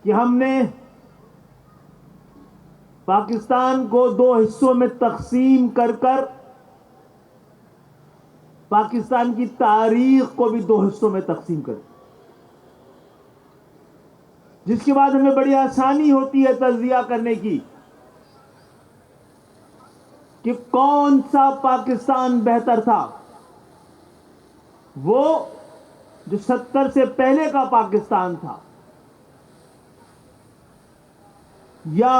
کہ ہم نے پاکستان کو 2 حصوں میں تقسیم کر کر پاکستان کی تاریخ کو بھی 2 حصوں میں تقسیم کر، جس کے بعد ہمیں بڑی آسانی ہوتی ہے تجزیہ کرنے کی کہ کون سا پاکستان بہتر تھا، وہ جو 70 سے پہلے کا پاکستان تھا یا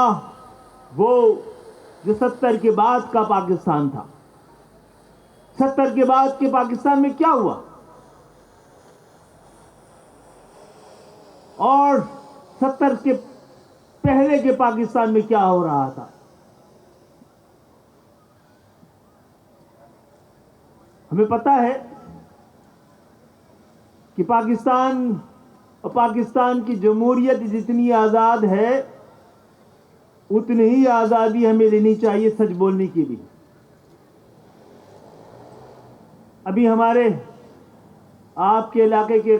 وہ جو 70 کے بعد کا پاکستان تھا۔ 70 کے بعد کے پاکستان میں کیا ہوا اور 70 کے پہلے کے پاکستان میں کیا ہو رہا تھا؟ ہمیں پتا ہے کہ پاکستان اور پاکستان کی جمہوریت جتنی آزاد ہے اتنی ہی آزادی ہمیں لینی چاہیے سچ بولنے کی بھی۔ ابھی ہمارے آپ کے علاقے کے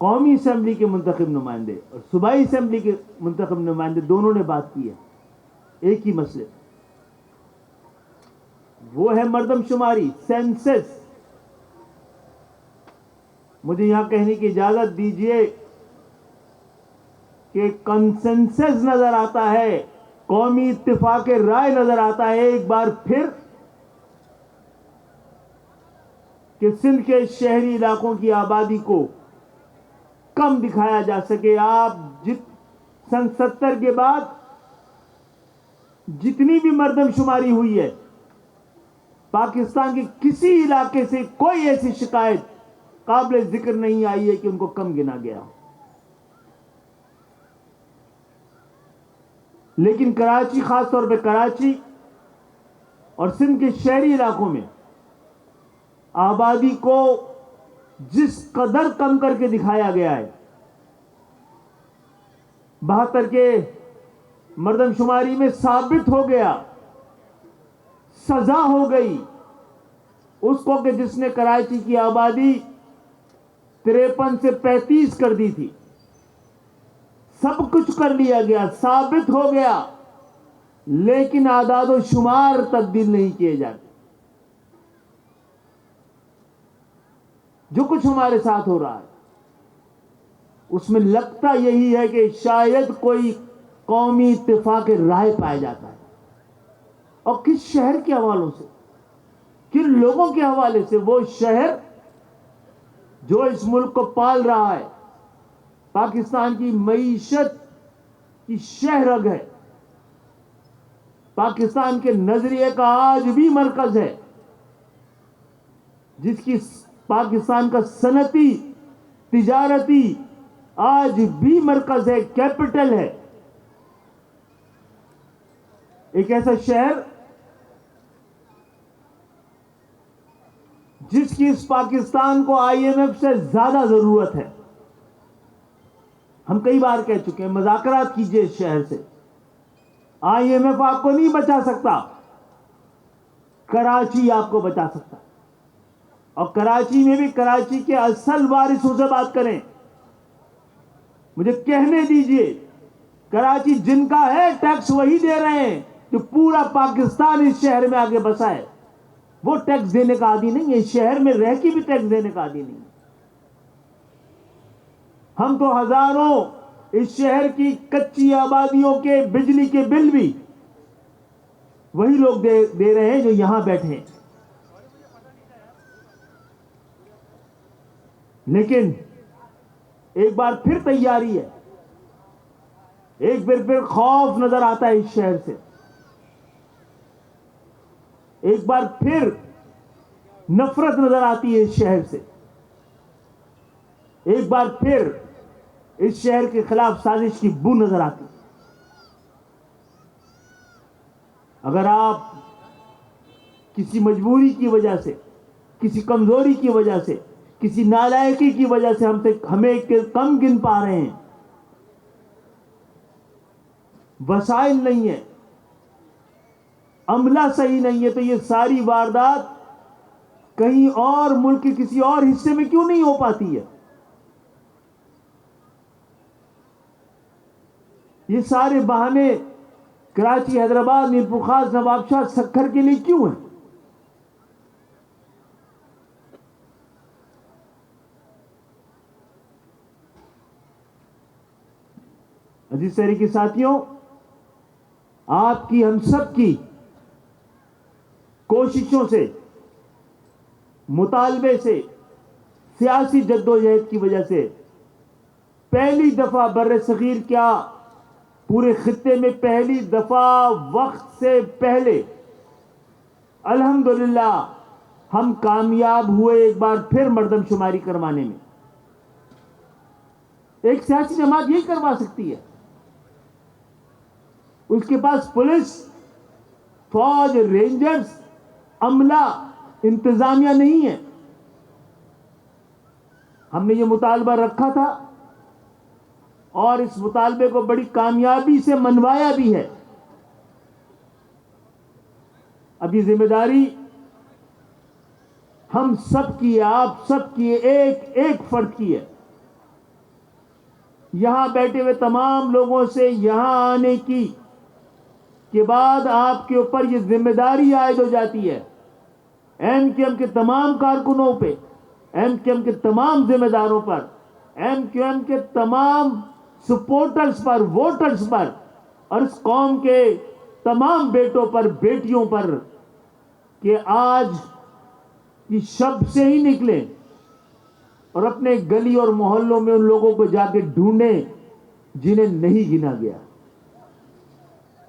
قومی اسمبلی کے منتخب نمائندے اور صوبائی اسمبلی کے منتخب نمائندے دونوں نے بات کی ہے ایک ہی مسئلے، وہ ہے مردم شماری، سینسس۔ مجھے یہاں کہنے کی اجازت دیجیے کہ کنسنسس نظر آتا ہے، قومی اتفاق رائے نظر آتا ہے ایک بار پھر کہ سندھ کے شہری علاقوں کی آبادی کو کم دکھایا جا سکے۔ آپ سن 70 کے بعد جتنی بھی مردم شماری ہوئی ہے پاکستان کے کسی علاقے سے کوئی ایسی شکایت قابل ذکر نہیں آئی ہے کہ ان کو کم گنا گیا۔ لیکن کراچی، خاص طور پہ کراچی اور سندھ کے شہری علاقوں میں آبادی کو جس قدر کم کر کے دکھایا گیا ہے، 72 کے مردم شماری میں ثابت ہو گیا، سزا ہو گئی اس کو کہ جس نے کراچی کی آبادی 53 سے 35 کر دی تھی، سب کچھ کر لیا گیا، ثابت ہو گیا، لیکن اعداد و شمار تبدیل نہیں کیے جاتے۔ جو کچھ ہمارے ساتھ ہو رہا ہے اس میں لگتا یہی ہے کہ شاید کوئی قومی اتفاق رائے پایا جاتا ہے، اور کس شہر کے حوالوں سے، کن لوگوں کے حوالے سے؟ وہ شہر جو اس ملک کو پال رہا ہے، پاکستان کی معیشت کی شہ رگ ہے، پاکستان کے نظریے کا آج بھی مرکز ہے، جس کی پاکستان کا صنعتی تجارتی آج بھی مرکز ہے، کیپٹل ہے، ایک ایسا شہر جس کی اس پاکستان کو IMF سے زیادہ ضرورت ہے۔ ہم کئی بار کہہ چکے ہیں مذاکرات کیجئے اس شہر سے، IMF آپ کو نہیں بچا سکتا، کراچی آپ کو بچا سکتا، اور کراچی میں بھی کراچی کے اصل وارثوں سے بات کریں، مجھے کہنے دیجئے، کراچی جن کا ہے ٹیکس وہی دے رہے ہیں جو پورا پاکستان اس شہر میں آگے بسا ہے، وہ ٹیکس دینے کا عادی نہیں ہے، اس شہر میں رہ کے بھی ٹیکس دینے کا عادی نہیں ہے۔ ہم تو ہزاروں اس شہر کی کچی آبادیوں کے بجلی کے بل بھی وہی لوگ دے رہے ہیں جو یہاں بیٹھے ہیں، لیکن ایک بار پھر تیاری ہے، ایک بار پھر خوف نظر آتا ہے اس شہر سے، ایک بار پھر نفرت نظر آتی ہے اس شہر سے، ایک بار پھر اس شہر کے خلاف سازش کی بو نظر آتی ہے۔ اگر آپ کسی مجبوری کی وجہ سے، کسی کمزوری کی وجہ سے، کسی نالائقی کی وجہ سے ہمیں کم گن پا رہے ہیں، وسائل نہیں ہے، عملہ صحیح نہیں ہے، تو یہ ساری واردات کہیں اور ملک کے کسی اور حصے میں کیوں نہیں ہو پاتی ہے؟ یہ سارے بہانے کراچی، حیدرآباد، میرپور خاص، نواب شاہ، سکھر کے لیے کیوں ہیں؟ عزیز تحریکی ساتھیوں، آپ کی، ہم سب کی کوششوں سے، مطالبے سے، سیاسی جدوجہد کی وجہ سے پہلی دفعہ بر صغیر کیا پورے خطے میں پہلی دفعہ وقت سے پہلے الحمدللہ ہم کامیاب ہوئے ایک بار پھر مردم شماری کروانے میں۔ ایک سیاسی جماعت یہی کروا سکتی ہے، اس کے پاس پولیس، فوج، رینجرز، عملہ، انتظامیہ نہیں ہے۔ ہم نے یہ مطالبہ رکھا تھا اور اس مطالبے کو بڑی کامیابی سے منوایا بھی ہے۔ اب یہ ذمہ داری ہم سب کی ہے، آپ سب کی ہے، ایک ایک فرد کی ہے۔ یہاں بیٹھے ہوئے تمام لوگوں سے یہاں آنے کی کے بعد آپ کے اوپر یہ ذمہ داری عائد ہو جاتی ہے، ایم کیو ایم کے تمام کارکنوں پہ، ایم کیو ایم کے تمام ذمہ داروں پر، ایم کیو ایم کے تمام سپورٹرز پر، ووٹرز پر، اور اس قوم کے تمام بیٹوں پر، بیٹیوں پر، کہ آج کی شب سے ہی نکلیں اور اپنے گلی اور محلوں میں ان لوگوں کو جا کے ڈھونڈیں جنہیں نہیں گنا گیا۔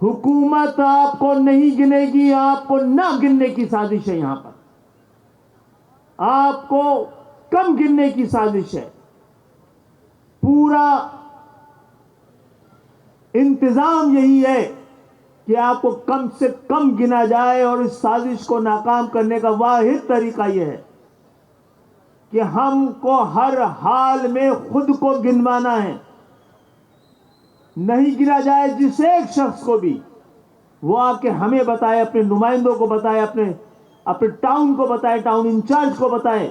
حکومت آپ کو نہیں گنے گی، آپ کو نہ گننے کی سازش ہے، یہاں پر آپ کو کم گننے کی سازش ہے۔ پورا انتظام یہی ہے کہ آپ کو کم سے کم گنا جائے، اور اس سازش کو ناکام کرنے کا واحد طریقہ یہ ہے کہ ہم کو ہر حال میں خود کو گنوانا ہے۔ نہیں گنا جائے جس ایک شخص کو بھی، وہ آ کے ہمیں بتائے، اپنے نمائندوں کو بتائے، اپنے ٹاؤن کو بتائے، ٹاؤن انچارج کو بتائے،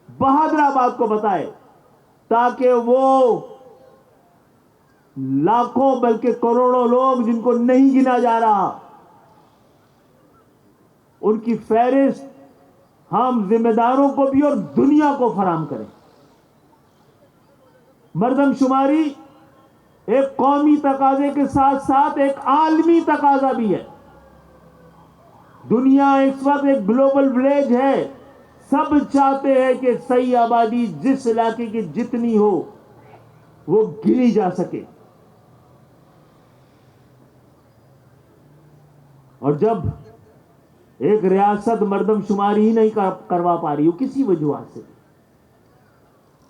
بہادر آباد کو بتائے، تاکہ وہ لاکھوں بلکہ کروڑوں لوگ جن کو نہیں گنا جا رہا، ان کی فہرست ہم ذمہ داروں کو بھی اور دنیا کو فراہم کریں۔ مردم شماری ایک قومی تقاضے کے ساتھ ساتھ ایک عالمی تقاضا بھی ہے۔ دنیا اس وقت ایک گلوبل ولیج ہے، سب چاہتے ہیں کہ صحیح آبادی جس علاقے کی جتنی ہو وہ گنی جا سکے، اور جب ایک ریاست مردم شماری ہی نہیں کروا پا رہی ہو کسی وجوہات سے،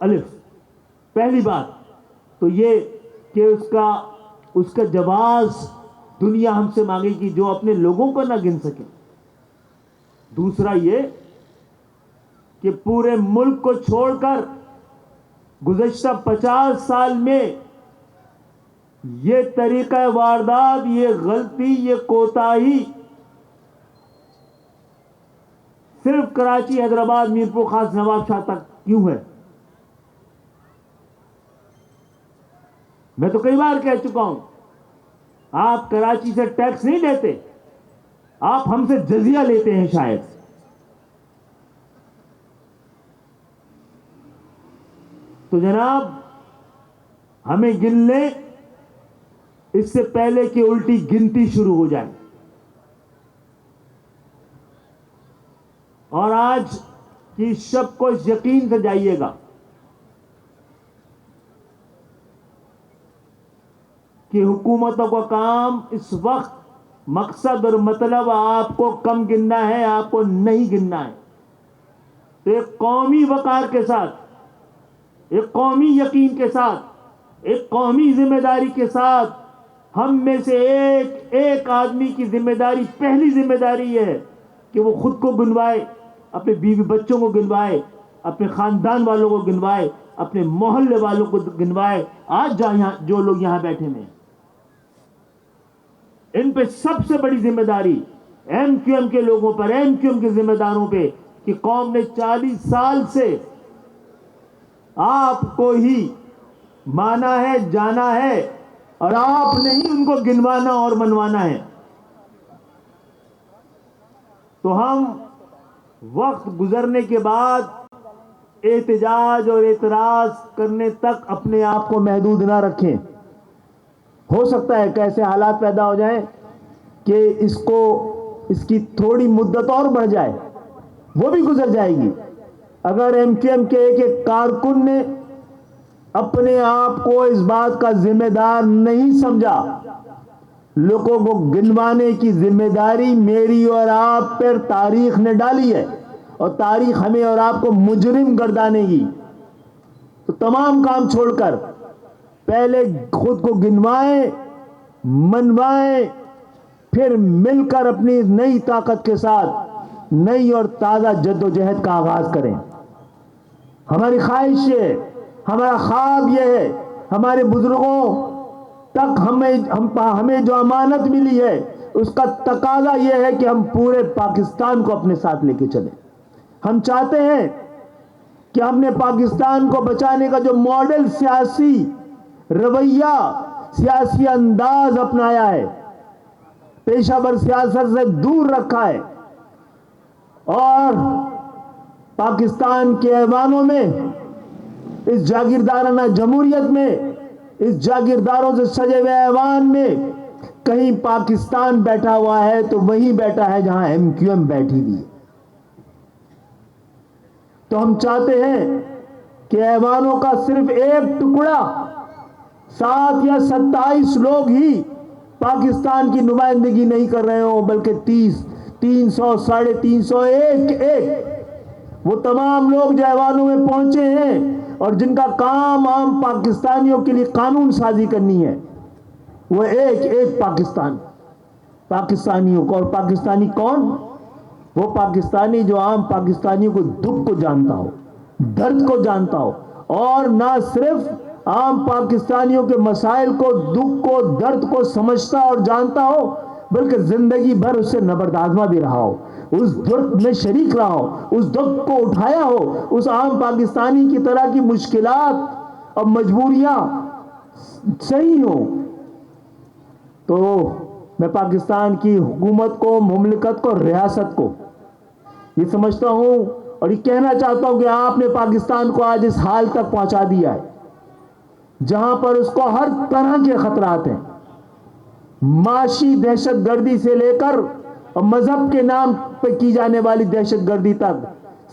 الف پہلی بات تو یہ کہ اس کا جواز دنیا ہم سے مانگے کہ جو اپنے لوگوں کو نہ گن سکے۔ دوسرا یہ کہ پورے ملک کو چھوڑ کر گزشتہ 50 سال میں یہ طریقہ واردات، یہ غلطی، یہ کوتاہی صرف کراچی، حیدرآباد، میرپور خاص، نواب شاہ تک کیوں ہے؟ میں تو کئی بار کہہ چکا ہوں، آپ کراچی سے ٹیکس نہیں لیتے، آپ ہم سے جزیہ لیتے ہیں شاید۔ تو جناب ہمیں گن لیں اس سے پہلے کہ الٹی گنتی شروع ہو جائے۔ اور آج کی شب کو اس یقین سے جائیے گا کہ حکومتوں کا کام اس وقت مقصد اور مطلب آپ کو کم گننا ہے، آپ کو نہیں گننا ہے۔ تو ایک قومی وقار کے ساتھ، ایک قومی یقین کے ساتھ، ایک قومی ذمہ داری کے ساتھ، ہم میں سے ایک ایک آدمی کی ذمہ داری، پہلی ذمہ داری یہ ہے کہ وہ خود کو گنوائے، اپنے بیوی بچوں کو گنوائے، اپنے خاندان والوں کو گنوائے، اپنے محلے والوں کو گنوائے۔ آج جو لوگ یہاں بیٹھے ہیں، ان پہ سب سے بڑی ذمہ داری ایم کیو ایم کے لوگوں پر، ایم کیو ایم کے ذمہ داروں پہ، کہ قوم نے 40 سال سے آپ کو ہی مانا ہے، جانا ہے، اور آپ نے ہی ان کو گنوانا اور منوانا ہے. تو ہم وقت گزرنے کے بعد احتجاج اور اعتراض کرنے تک اپنے آپ کو محدود نہ رکھیں. ہو سکتا ہے کیسے حالات پیدا ہو جائیں کہ اس کی تھوڑی مدت اور بڑھ جائے, وہ بھی گزر جائے گی. اگر ایم کیو ایم کے ایک کارکن نے اپنے آپ کو اس بات کا ذمہ دار نہیں سمجھا, لوگوں کو گنوانے کی ذمہ داری میری اور آپ پر تاریخ نے ڈالی ہے, اور تاریخ ہمیں اور آپ کو مجرم گردانے گی. تو تمام کام چھوڑ کر پہلے خود کو گنوائیں, منوائیں, پھر مل کر اپنی نئی طاقت کے ساتھ نئی اور تازہ جد و جہد کا آغاز کریں. ہماری خواہش یہ ہے, ہمارا خواب یہ ہے, ہمارے بزرگوں تک ہمیں جو امانت ملی ہے اس کا تقاضا یہ ہے کہ ہم پورے پاکستان کو اپنے ساتھ لے کے چلیں. ہم چاہتے ہیں کہ ہم نے پاکستان کو بچانے کا جو ماڈل سیاسی رویہ, سیاسی انداز اپنایا ہے, پیشہ ور سیاست سے دور رکھا ہے, اور پاکستان کے ایوانوں میں, اس جاگیردارانہ جمہوریت میں, اس جاگیرداروں سے سجے ہوئے ایوان میں کہیں پاکستان بیٹھا ہوا ہے تو وہیں بیٹھا ہے جہاں ایم کیو ایم بیٹھی ہوئی ہے. تو ہم چاہتے ہیں کہ ایوانوں کا صرف ایک ٹکڑا, 7 یا 27 لوگ ہی پاکستان کی نمائندگی نہیں کر رہے ہوں, بلکہ 30, 300, 350, ایک وہ تمام لوگ جو ایوانوں میں پہنچے ہیں اور جن کا کام عام پاکستانیوں کے لیے قانون سازی کرنی ہے, وہ ایک پاکستانیوں کو. اور پاکستانی کون؟ وہ پاکستانی جو عام پاکستانیوں کو دکھ کو جانتا ہو, درد کو جانتا ہو, اور نہ صرف عام پاکستانیوں کے مسائل کو, دکھ کو, درد کو سمجھتا اور جانتا ہو, بلکہ زندگی بھر اس سے نبردآزما بھی رہا ہو, اس درد میں شریک رہا ہو, اس دکھ کو اٹھایا ہو, اس عام پاکستانی کی طرح کی مشکلات اور مجبوریاں صحیح ہوں. تو میں پاکستان کی حکومت کو, مملکت کو, ریاست کو یہ سمجھتا ہوں اور یہ کہنا چاہتا ہوں کہ آپ نے پاکستان کو آج اس حال تک پہنچا دیا ہے جہاں پر اس کو ہر طرح کے خطرات ہیں, معاشی دہشت گردی سے لے کر اور مذہب کے نام پہ کی جانے والی دہشت گردی تک,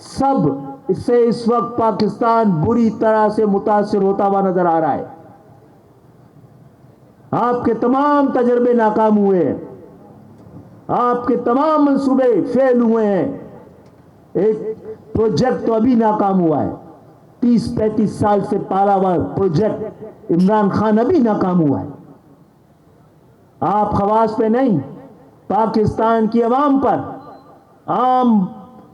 سب اس سے اس وقت پاکستان بری طرح سے متاثر ہوتا ہوا نظر آ رہا ہے. آپ کے تمام تجربے ناکام ہوئے ہیں, آپ کے تمام منصوبے فیل ہوئے ہیں. ایک پروجیکٹ تو ابھی ناکام ہوا ہے, 30-35 سال سے پالا ہوا پروجیکٹ عمران خان ابھی ناکام ہوا ہے. آپ خواص پہ نہیں, پاکستان کی عوام پر,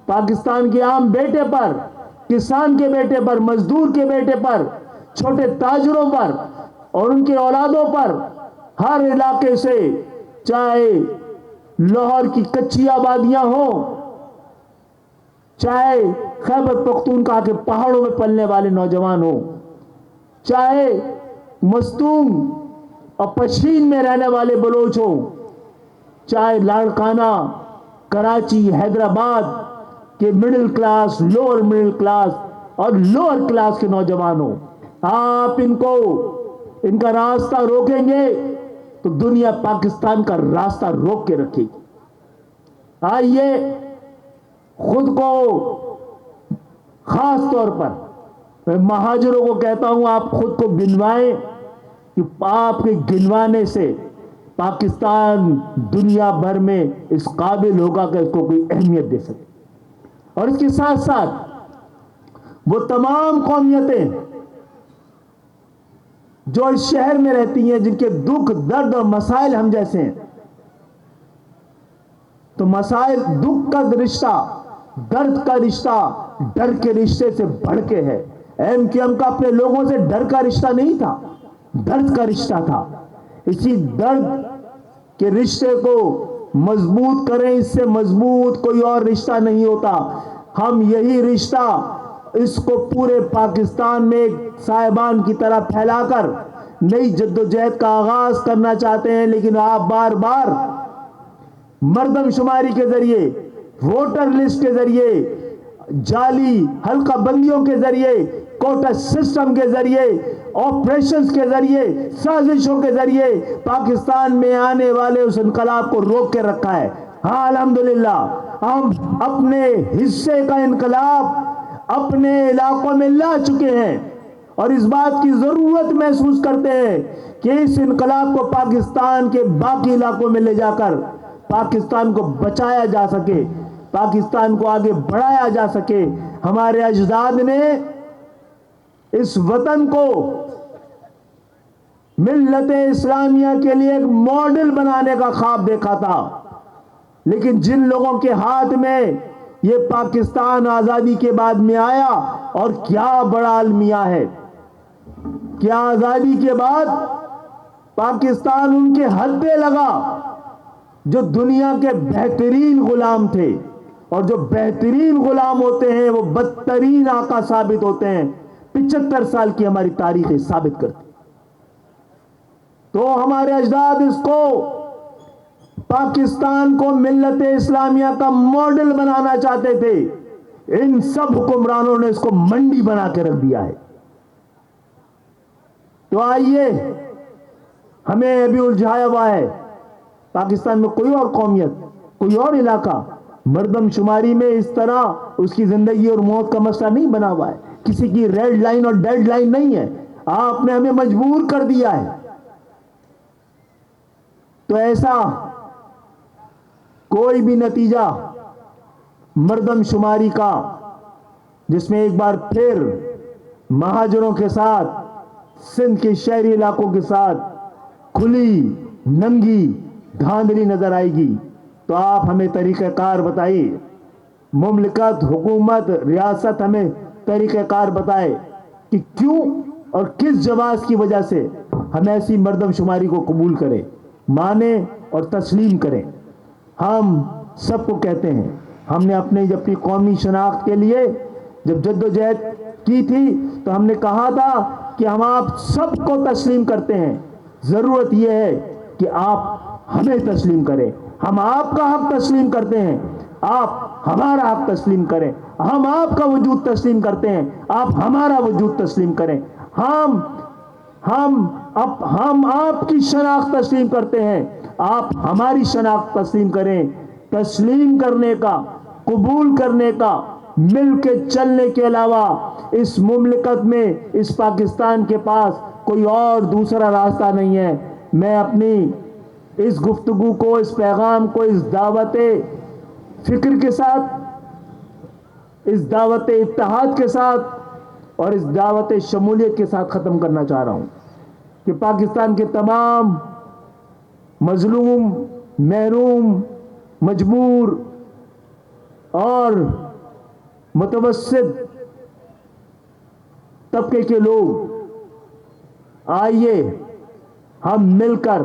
پاکستان کے عام بیٹے پر, کسان کے بیٹے پر, مزدور کے بیٹے پر, چھوٹے تاجروں پر اور ان کے اولادوں پر, ہر علاقے سے, چاہے لاہور کی کچی آبادیاں ہوں, چاہے خیبر پختونخوا کے پہاڑوں میں پلنے والے نوجوان ہوں, چاہے مستونگ اور پشین میں رہنے والے بلوچ ہوں, چاہے لاڑکانہ, کراچی, حیدرآباد کے middle class, lower middle class اور لوور کلاس کے نوجوان ہوں, آپ ان کا راستہ روکیں گے تو دنیا پاکستان کا راستہ روک کے رکھے گی. آئیے خود کو, خاص طور پر میں مہاجروں کو کہتا ہوں, آپ خود کو گنوائیں کہ آپ کے گنوانے سے پاکستان دنیا بھر میں اس قابل ہوگا کہ اس کو کوئی اہمیت دے سکے. اور اس کے ساتھ ساتھ وہ تمام قومیتیں جو اس شہر میں رہتی ہیں, جن کے دکھ, درد اور مسائل ہم جیسے ہیں, تو مسائل, دکھ کا رشتہ, درد کا رشتہ ڈر کے رشتے سے بڑھ کے ہے. ایم کیو ایم کا اپنے لوگوں سے ڈر کا رشتہ نہیں تھا, درد کا رشتہ تھا. اسی درد کے رشتے کو مضبوط کریں, اس سے مضبوط کوئی اور رشتہ نہیں ہوتا. ہم یہی رشتہ, اس کو پورے پاکستان میں ایک سائبان کی طرح پھیلا کر نئی جدوجہد کا آغاز کرنا چاہتے ہیں، لیکن آپ بار بار مردم شماری کے ذریعے، ووٹر لسٹ کے ذریعے، جعلی حلقہ بندیوں کے ذریعے، کوٹا سسٹم کے ذریعے، آپریشنز کے ذریعے، سازشوں کے ذریعے پاکستان میں آنے والے اس انقلاب کو روک کے رکھا ہے۔ ہاں الحمدللہ ہم اپنے حصے کا انقلاب اپنے علاقوں میں لا چکے ہیں، اور اس بات کی ضرورت محسوس کرتے ہیں کہ اس انقلاب کو پاکستان کے باقی علاقوں میں لے جا کر پاکستان کو بچایا جا سکے، پاکستان کو آگے بڑھایا جا سکے۔ ہمارے اجداد نے اس وطن کو ملت اسلامیہ کے لیے ایک ماڈل بنانے کا خواب دیکھا تھا، لیکن جن لوگوں کے ہاتھ میں یہ پاکستان آزادی کے بعد میں آیا، اور کیا بڑا المیہ ہے، کیا آزادی کے بعد پاکستان ان کے ہتھے لگا جو دنیا کے بہترین غلام تھے، اور جو بہترین غلام ہوتے ہیں وہ بدترین آقا ثابت ہوتے ہیں۔ 75 سال کی ہماری تاریخ ثابت کرتی۔ تو ہمارے اجداد اس کو، پاکستان کو ملت اسلامیہ کا ماڈل بنانا چاہتے تھے، ان سب حکمرانوں نے اس کو منڈی بنا کے رکھ دیا ہے۔ تو آئیے، ہمیں ابھی الجھایا ہوا ہے پاکستان میں کوئی اور قومیت، کوئی اور علاقہ مردم شماری میں اس طرح اس کی زندگی اور موت کا مسئلہ نہیں بنا ہوا ہے، کسی کی ریڈ لائن اور ڈیڈ لائن نہیں ہے، آپ نے ہمیں مجبور کر دیا ہے۔ تو ایسا کوئی بھی نتیجہ مردم شماری کا جس میں ایک بار پھر مہاجروں کے ساتھ، سندھ کے شہری علاقوں کے ساتھ کھلی ننگی دھاندلی نظر آئے گی، تو آپ ہمیں طریقہ کار بتائیے، مملکت، حکومت، ریاست ہمیں طریقہ کار بتائے کہ کیوں اور کس جواز کی وجہ سے ہم ایسی مردم شماری کو قبول کریں، مانیں اور تسلیم کریں۔ ہم سب کو کہتے ہیں، ہم نے اپنی قومی شناخت کے لیے جب جدوجہد کی تھی تو ہم نے کہا تھا کہ ہم آپ سب کو تسلیم کرتے ہیں، ضرورت یہ ہے کہ آپ ہمیں تسلیم کریں، ہم آپ کا حق تسلیم کرتے ہیں، آپ ہمارا حق تسلیم کریں، ہم آپ کا وجود تسلیم کرتے ہیں، آپ ہمارا وجود تسلیم کریں، ہم آپ کی شناخت تسلیم کرتے ہیں، آپ ہماری شناخت تسلیم کریں۔ تسلیم کرنے کا، قبول کرنے کا، مل کے چلنے کے علاوہ اس مملکت میں، اس پاکستان کے پاس کوئی اور دوسرا راستہ نہیں ہے۔ میں اپنی اس گفتگو کو، اس پیغام کو، اس دعوت فکر کے ساتھ، اس دعوت اتحاد کے ساتھ اور اس دعوت شمولیت کے ساتھ ختم کرنا چاہ رہا ہوں کہ پاکستان کے تمام مظلوم، محروم، مجبور اور متوسط طبقے کے لوگ، آئیے ہم مل کر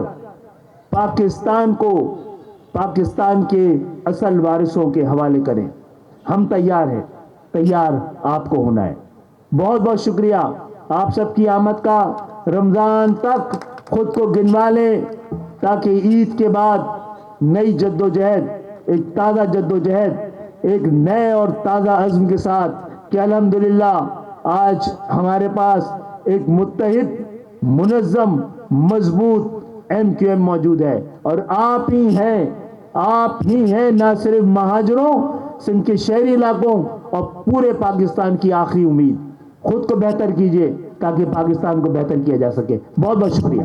پاکستان کو پاکستان کے اصل وارثوں کے حوالے کریں۔ ہم تیار ہیں، تیار آپ کو ہونا ہے۔ بہت بہت شکریہ آپ سب کی آمد کا۔ رمضان تک خود کو گنوا لیں تاکہ عید کے بعد نئی جدوجہد، ایک تازہ جدوجہد، ایک نئے اور تازہ عزم کے ساتھ کہ الحمدللہ آج ہمارے پاس ایک متحد، منظم، مضبوط MQM موجود ہے، اور آپ ہی ہیں نہ صرف مہاجروں، سندھ کے شہری علاقوں اور پورے پاکستان کی آخری امید۔ خود کو بہتر کیجئے تاکہ پاکستان کو بہتر کیا جا سکے۔ بہت بہت شکریہ۔